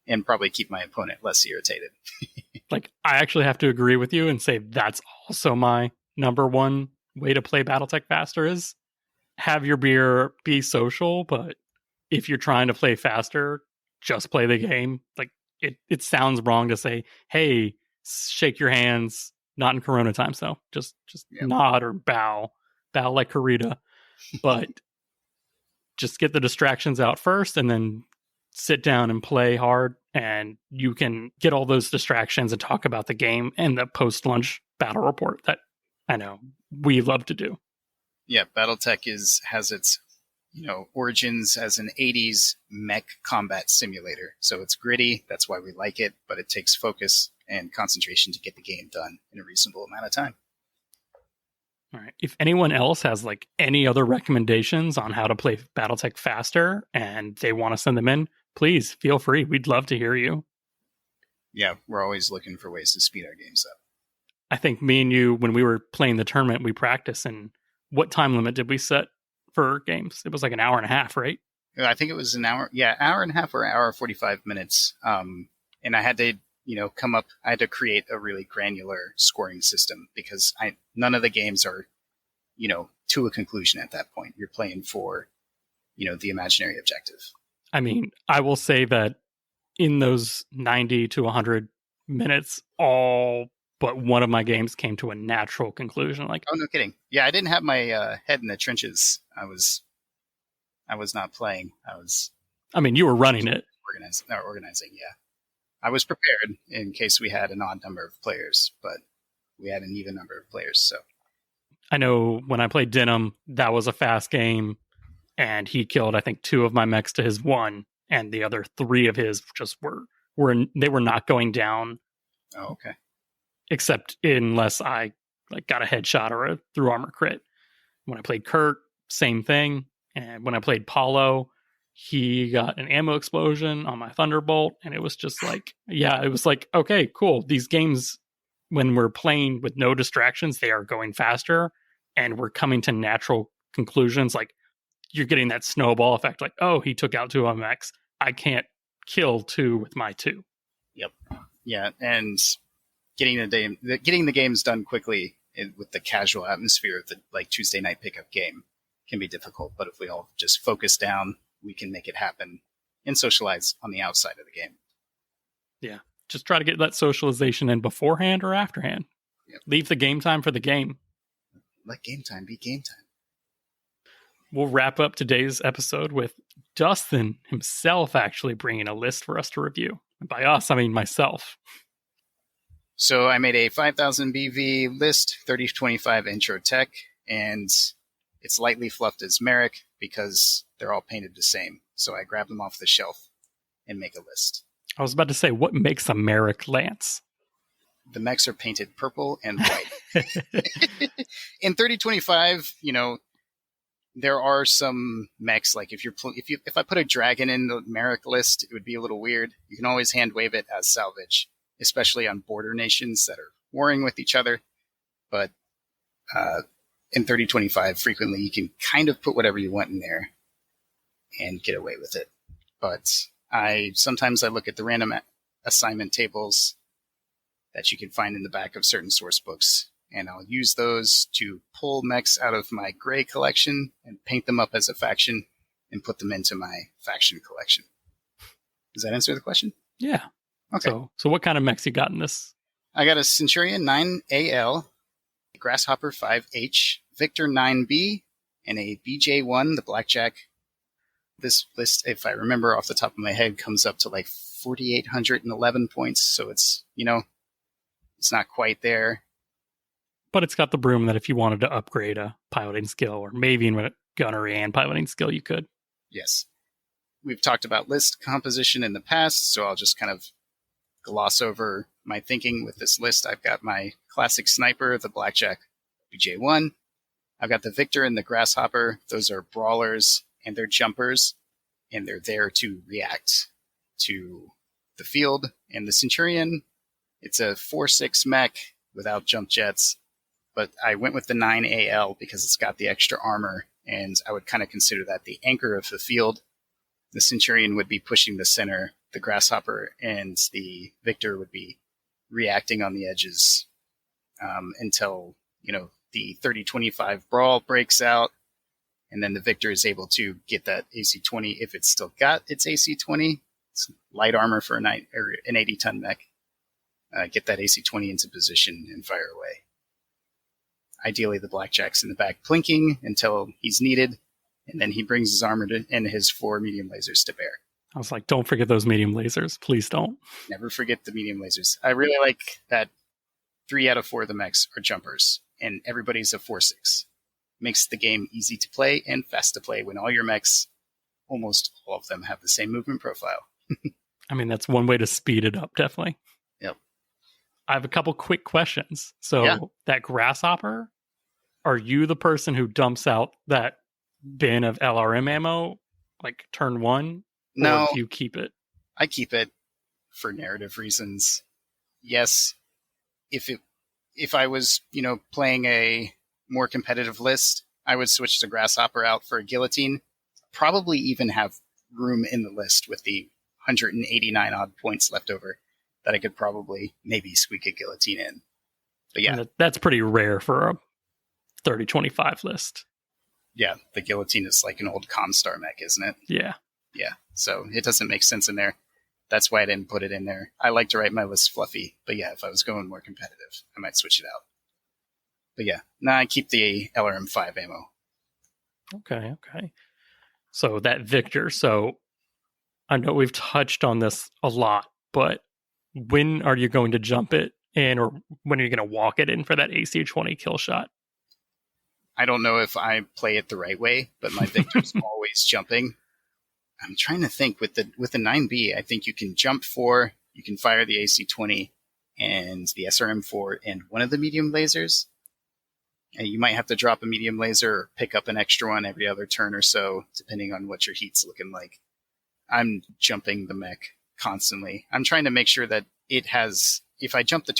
and probably keep my opponent less irritated. Like, I actually have to agree with you and say that's also my number one way to play Battletech faster is have your beer, be social, but if you're trying to play faster, just play the game. Like, it sounds wrong to say, hey, shake your hands, not in Corona times though. Just nod or bow like Karita. But just get the distractions out first and then sit down and play hard, and you can get all those distractions and talk about the game and the post-lunch battle report that I know we love to do. Yeah, Battletech has its origins as an 80s mech combat simulator. So it's gritty, that's why we like it, but it takes focus and concentration to get the game done in a reasonable amount of time. All right. If anyone else has like any other recommendations on how to play Battletech faster and they want to send them in, please feel free. We'd love to hear you. Yeah, we're always looking for ways to speed our games up. I think me and you, when we were playing the tournament, we practiced. And what time limit did we set for games? It was like an hour and a half, right? I think it was an hour. Yeah, hour and a half or hour 45 minutes. And I had to, I had to create a really granular scoring system because none of the games are, to a conclusion at that point. You're playing for, the imaginary objective. I mean, I will say that in those 90 to 100 minutes, all but one of my games came to a natural conclusion. Like, oh, no kidding. Yeah, I didn't have my head in the trenches. I was not playing. You were running it. Organizing, yeah. I was prepared in case we had an odd number of players, but we had an even number of players. So I know when I played Denim, that was a fast game, and he killed, I think, 2 of my mechs to his 1, and the other 3 of his just were not going down. Oh, okay. Except unless I like got a headshot or a through armor crit. When I played Kurt, same thing. And when I played Paulo, he got an ammo explosion on my Thunderbolt, and it was just like, yeah, it was like, okay, cool. These games, when we're playing with no distractions, they are going faster, and we're coming to natural conclusions. Like, you're getting that snowball effect. Like, oh, he took out 2 of MX. I can't kill 2 with my 2. Yep. Yeah, and getting the games done quickly with the casual atmosphere of the like Tuesday night pickup game can be difficult. But if we all just focus down, we can make it happen and socialize on the outside of the game. Yeah, just try to get that socialization in beforehand or afterhand. Yep. Leave the game time for the game. Let game time be game time. We'll wrap up today's episode with Dustin himself actually bringing a list for us to review. And by us, I mean myself. So I made a 5000 BV list, 3025 intro tech, and it's lightly fluffed as Marik because they're all painted the same. So I grab them off the shelf and make a list. I was about to say, what makes a Marik lance? The mechs are painted purple and white. In 3025, there are some mechs, like if I put a dragon in the Marik list, it would be a little weird. You can always hand wave it as salvage, especially on border nations that are warring with each other. But in 3025, frequently you can kind of put whatever you want in there and get away with it. But sometimes I look at the random assignment tables that you can find in the back of certain source books, and I'll use those to pull mechs out of my gray collection and paint them up as a faction and put them into my faction collection. Does that answer the question? Yeah. Okay. So what kind of mechs you got in this? I got a Centurion 9AL, Grasshopper 5H, Victor 9B, and a BJ1, the Blackjack. This list, if I remember off the top of my head, comes up to like 4,811 points. So it's, it's not quite there. But it's got the broom that if you wanted to upgrade a piloting skill, or maybe in a gunnery and piloting skill, you could. Yes. We've talked about list composition in the past, so I'll just kind of gloss over my thinking with this list. I've got my classic sniper, the Blackjack BJ1. I've got the Victor and the Grasshopper. Those are brawlers, and they're jumpers, and they're there to react to the field. And the Centurion, it's a 4-6 mech without jump jets, but I went with the 9AL because it's got the extra armor, and I would kind of consider that the anchor of the field. The Centurion would be pushing the center, the Grasshopper and the Victor would be reacting on the edges until, the 30-25 brawl breaks out, and then the Victor is able to get that AC-20 if it's still got its AC-20. It's light armor for an 80-ton mech. Get that AC-20 into position and fire away. Ideally, the Blackjack's in the back plinking until he's needed, and then he brings his armor and his 4 medium lasers to bear. I was like, don't forget those medium lasers. Please don't. Never forget the medium lasers. I really like that 3 out of 4 of the mechs are jumpers, and everybody's a 4-6. Makes the game easy to play and fast to play when all your mechs, almost all of them, have the same movement profile. I mean, that's one way to speed it up, definitely. Yep. I have a couple quick questions. So That Grasshopper, are you the person who dumps out that bin of LRM ammo, like turn 1? No. Or do you keep it? I keep it for narrative reasons. Yes, if I was, playing a more competitive list, I would switch the Grasshopper out for a Guillotine. Probably even have room in the list with the 189 odd points left over that I could probably maybe squeak a Guillotine in. But yeah. That's pretty rare for a 30-25 list. Yeah, the Guillotine is like an old Comstar mech, isn't it? Yeah. Yeah, so it doesn't make sense in there. That's why I didn't put it in there. I like to write my list fluffy, but yeah, if I was going more competitive, I might switch it out. But yeah, I keep the LRM-5 ammo. Okay. So that Victor, I know we've touched on this a lot, but when are you going to jump it in, or when are you going to walk it in for that AC-20 kill shot? I don't know if I play it the right way, but my Victor's always jumping. I'm trying to think with the 9B, I think you can jump 4, you can fire the AC-20 and the SRM-4 and one of the medium lasers. And you might have to drop a medium laser or pick up an extra one every other turn or so, depending on what your heat's looking like. I'm jumping the mech constantly. I'm trying to make sure that it has, if I jump the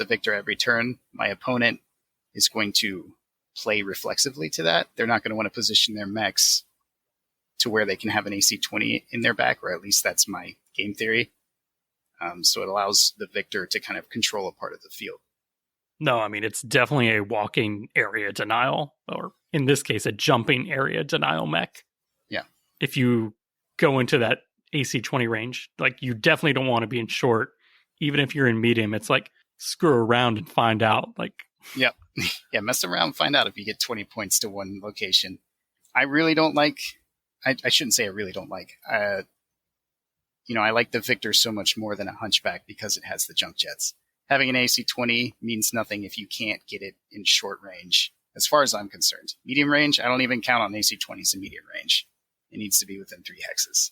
Victor every turn, my opponent is going to play reflexively to that. They're not going to want to position their mechs to where they can have an AC 20 in their back, or at least that's my game theory. So it allows the Victor to kind of control a part of the field. No, I mean, it's definitely a walking area denial, or in this case, a jumping area denial mech. Yeah. If you go into that AC 20 range, like, you definitely don't want to be in short. Even if you're in medium, it's like, screw around and find out. Like, yep. Yeah, mess around and find out if you get 20 points to one location. I really don't like, I shouldn't say I really don't like, I like the Victor so much more than a Hunchback because it has the jump jets. Having an AC 20 means nothing if you can't get it in short range, as far as I'm concerned. Medium range, I don't even count on AC 20s in medium range. It needs to be within 3 hexes.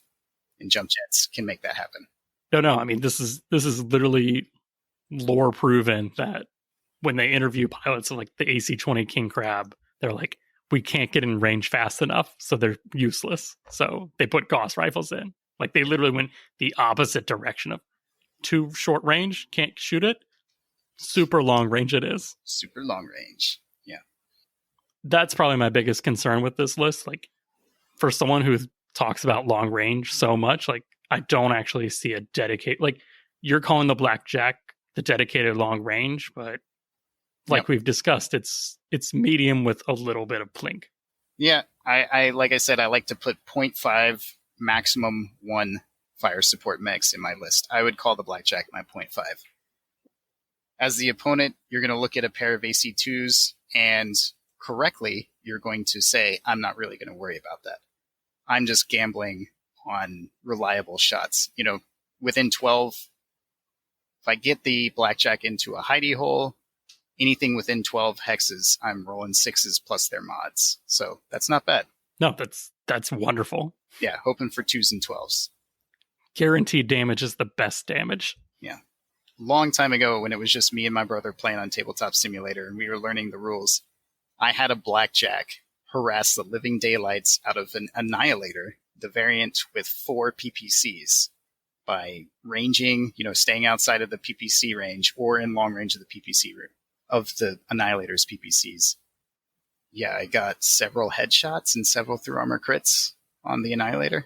And jump jets can make that happen. No, I mean, this is literally lore proven that when they interview pilots of like the AC 20 King Crab, they're like, we can't get in range fast enough, so they're useless. So they put Gauss rifles in. Like, they literally went the opposite direction of too short range, can't shoot it. Super long range it is. Super long range. Yeah. That's probably my biggest concern with this list. Like, for someone who talks about long range so much, like, I don't actually see a dedicated, like, you're calling the Blackjack the dedicated long range, but like we've discussed, it's medium with a little bit of plink. Yeah. I like I said, I like to put 0.5 maximum 1 fire support mechs in my list. I would call the Blackjack my 0.5. As the opponent, you're going to look at a pair of AC2s, and correctly, you're going to say, I'm not really going to worry about that. I'm just gambling on reliable shots. Within 12, if I get the Blackjack into a hidey hole, anything within 12 hexes, I'm rolling 6s plus their mods. So that's not bad. No, that's wonderful. Yeah, hoping for 2s and 12s. Guaranteed damage is the best damage. Yeah. Long time ago, when it was just me and my brother playing on Tabletop Simulator and we were learning the rules, I had a Blackjack harass the living daylights out of an Annihilator, the variant with 4 PPCs, by ranging, staying outside of the PPC range or in long range of the PPC of the Annihilator's PPCs. Yeah, I got several headshots and several through armor crits on the Annihilator.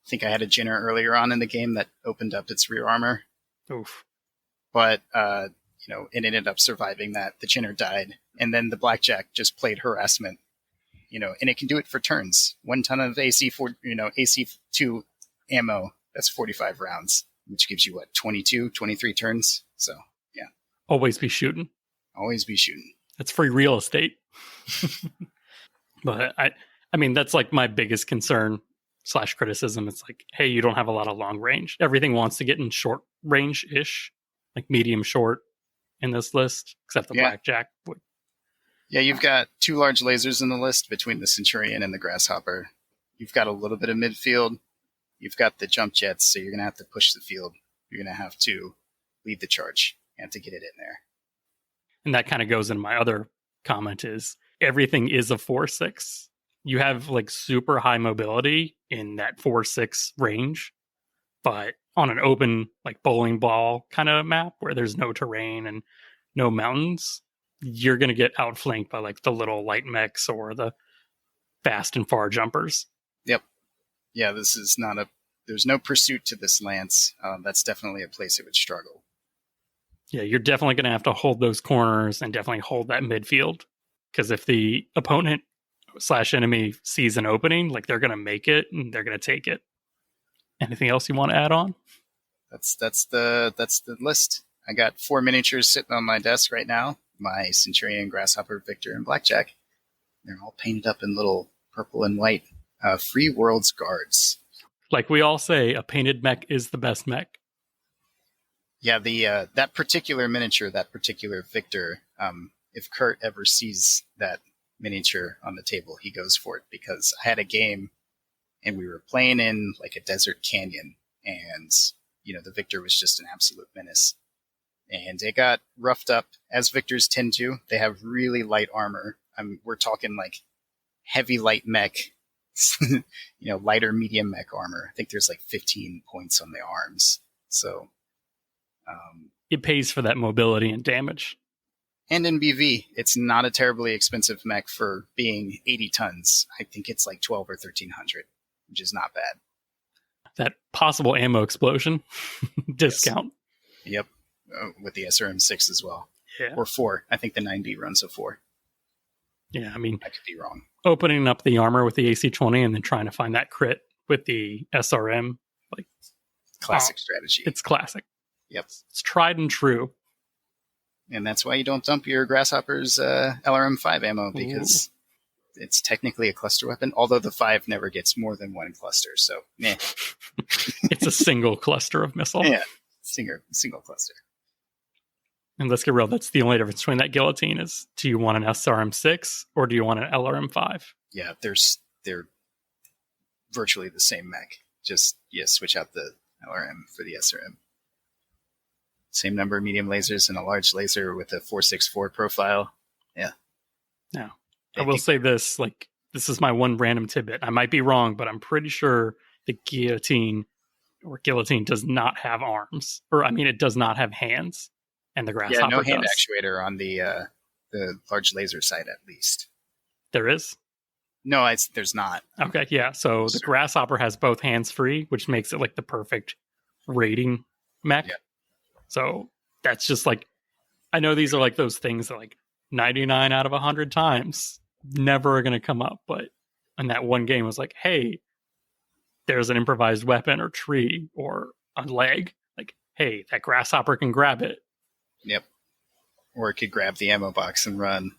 I think I had a Jinner earlier on in the game that opened up its rear armor. Oof. But, it ended up surviving that. The Jinner died. And then the Blackjack just played harassment, and it can do it for turns. 1 ton of AC2 ammo, that's 45 rounds, which gives you 22, 23 turns. So, yeah. Always be shooting. Always be shooting. That's free real estate. But I mean, that's like my biggest concern / criticism. It's like, hey, you don't have a lot of long range. Everything wants to get in short range-ish, like medium short in this list, except the Blackjack. Yeah, you've got 2 large lasers in the list between the Centurion and the Grasshopper. You've got a little bit of midfield. You've got the jump jets, so you're going to have to push the field. You're going to have to lead the charge. You have to get it in there. And that kind of goes into my other comment is everything is a 4-6. You have like super high mobility in that 4-6 range, but on an open like bowling ball kind of map where there's no terrain and no mountains, you're going to get outflanked by like the little light mechs or the fast and far jumpers. Yep. Yeah, this is not there's no pursuit to this lance. That's definitely a place it would struggle. Yeah, you're definitely going to have to hold those corners and definitely hold that midfield. Because if the opponent / enemy sees an opening, like, they're going to make it and they're going to take it. Anything else you want to add on? That's the list. I got 4 miniatures sitting on my desk right now. My Centurion, Grasshopper, Victor, and Blackjack. They're all painted up in little purple and white Free Worlds guards. Like we all say, a painted mech is the best mech. Yeah, the that particular miniature, that particular Victor, if Kurt ever sees that miniature on the table, he goes for it, because I had a game and we were playing in like a desert canyon, and the Victor was just an absolute menace. and it got roughed up, as Victors tend to. They have really light armor. We're talking like heavy light mech, lighter medium mech armor. I think there's like 15 points on the arms. So it pays for that mobility and damage. And in BV, it's not a terribly expensive mech for being 80 tons. I think it's like 12 or 1300, which is not bad. That possible ammo explosion discount. Yes. Yep. With the SRM6 as well. Yeah. Or 4. I think the 9B runs a 4. Yeah, I mean, I could be wrong. Opening up the armor with the AC-20 and then trying to find that crit with the SRM. Classic strategy. It's classic. Yep. It's tried and true. And that's why you don't dump your Grasshopper's LRM5 ammo, because it's technically a cluster weapon, although the 5 never gets more than one cluster, so meh. It's a single cluster of missile. Yeah, single cluster. And let's get real, that's the only difference between that guillotine is, do you want an SRM6 or do you want an LRM5? Yeah, they're virtually the same mech. Just, switch out the LRM for the SRM. Same number of medium lasers and a large laser with a 464 profile. Yeah. Now, I will say this, this is my one random tidbit. I might be wrong, but I'm pretty sure the guillotine does not have arms. Or, I mean, it does not have hands. And the Grasshopper no hand does. Actuator on the large laser side, at least. There is? No, there's not. Okay, yeah. So the Grasshopper has both hands free, which makes it like the perfect rating mech. Yeah. So that's just I know these are like those things that 99 out of 100 times never are going to come up. But in that one game was like, hey, there's an improvised weapon or tree or a leg. Hey, that Grasshopper can grab it. Yep. Or it could grab the ammo box and run.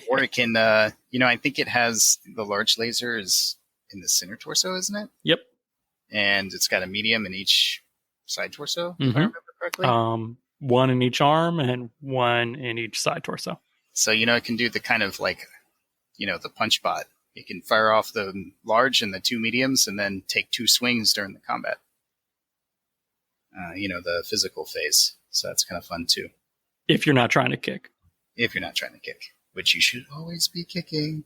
Or it can, I think it has the large laser is in the center torso, isn't it? Yep. And it's got a medium in each side torso, if I remember correctly. One in each arm and one in each side torso. So, it can do the kind of the punch bot. It can fire off the large and the 2 mediums and then take 2 swings during the combat. The physical phase. So that's kind of fun too. If you're not trying to kick. Which you should always be kicking.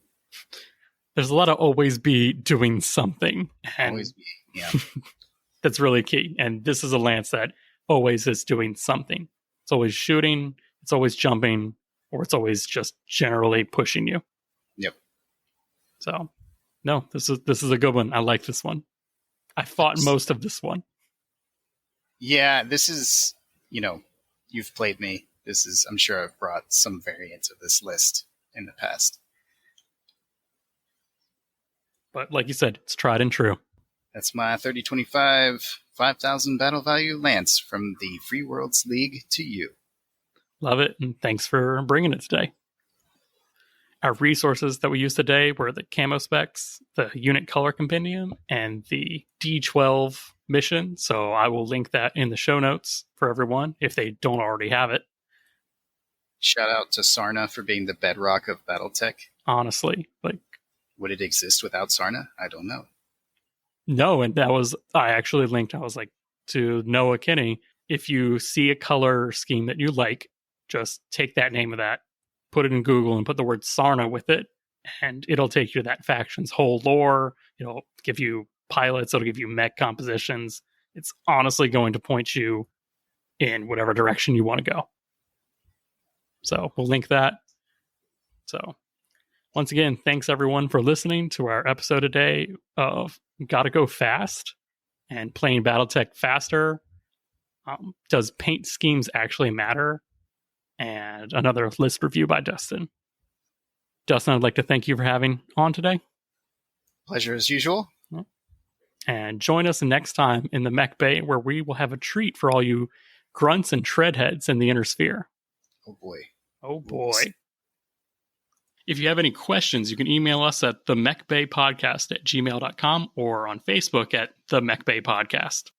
There's a lot of always be doing something. And always be, yeah. That's really key. And this is a lance that always is doing something. It's always shooting, it's always jumping, or it's always just generally pushing you. Yep. So, no, this is a good one. I like this one. I fought most of this one. Yeah, this is, you've played me. This is, I'm sure I've brought some variants of this list in the past. But like you said, it's tried and true. That's my 3025 5,000 battle value lance from the Free Worlds League to you. Love it, and thanks for bringing it today. Our resources that we used today were the camo specs, the unit color compendium, and the D12 mission. So I will link that in the show notes for everyone if they don't already have it. Shout out to Sarna for being the bedrock of Battletech. Honestly, would it exist without Sarna? I don't know. No, and I actually linked, to Noah Kinney. If you see a color scheme that you like, just take that name of that, put it in Google and put the word Sarna with it, and it'll take you to that faction's whole lore. It'll give you pilots, it'll give you mech compositions. It's honestly going to point you in whatever direction you want to go. So we'll link that. So once again, thanks everyone for listening to our episode today of Gotta Go Fast and playing Battletech faster. Does paint schemes actually matter? And another list review by Dustin. Dustin, I'd like to thank you for having on today. Pleasure as usual. And join us next time in the Mech Bay, where we will have a treat for all you grunts and treadheads in the inner sphere. Oh boy. Oh boy. If you have any questions, you can email us at themechbaypodcast@gmail.com or on Facebook at the Mech Bay Podcast.